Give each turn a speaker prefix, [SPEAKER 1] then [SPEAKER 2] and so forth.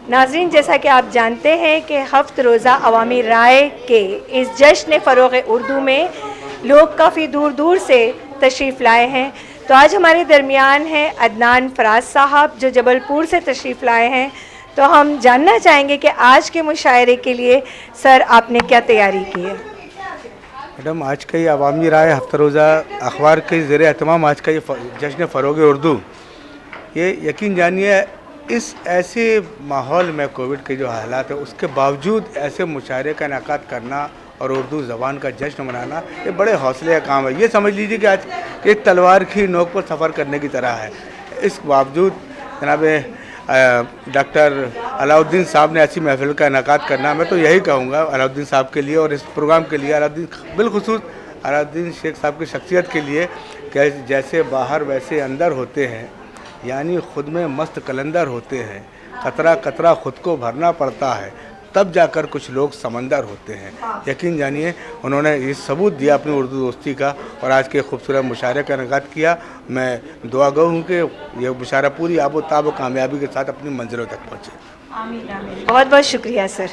[SPEAKER 1] नाज़रीन, जैसा कि आप जानते हैं कि हफ्त रोज़ा अवामी राय के इस जश्न फ़रोग़ उर्दू में लोग काफ़ी दूर दूर से तशरीफ़ लाए हैं। तो आज हमारे दरमियान हैं अदनान फराज साहब, जो जबलपुर से तशरीफ़ लाए हैं। तो हम जानना चाहेंगे कि आज के मुशायरे के लिए सर आपने क्या तैयारी की है।
[SPEAKER 2] मैडम, आज का ये अवामी राय हफ्ता रोज़ा अखबार के ज़ेर एहतमाम आज का ये जश्न फ़रोग़ उर्दू, ये यकीन जानिए इस ऐसे माहौल में कोविड के जो हालात है उसके बावजूद ऐसे मुशायरे का इनेकाद करना और उर्दू ज़बान का जश्न मनाना ये बड़े हौसले का काम है। ये समझ लीजिए कि आज एक तलवार की नोक पर सफ़र करने की तरह है। इस बावजूद जनाब डॉक्टर अलाउद्दीन साहब ने ऐसी महफिल का इनेकाद करना, मैं तो यही कहूँगा अलाउद्दीन साहब के लिए और इस प्रोग्राम के लिए, बिलखुसूस अलाउद्दीन शेख साहब की शख्सियत के लिए कि जैसे बाहर वैसे अंदर होते हैं, यानी ख़ुद में मस्त कलंदर होते हैं। कतरा कतरा ख़ुद को भरना पड़ता है, तब जाकर कुछ लोग समंदर होते हैं। यकीन जानिए उन्होंने ये सबूत दिया अपनी उर्दू दोस्ती का और आज के खूबसूरत मुशायरे का इनेकाद किया। मैं दुआ गो हूँ कि यह मुशायरा पूरी आबो ताब कामयाबी के साथ अपनी मंजिलों तक पहुँचे।
[SPEAKER 1] आमीन आमीन। बहुत बहुत शुक्रिया सर।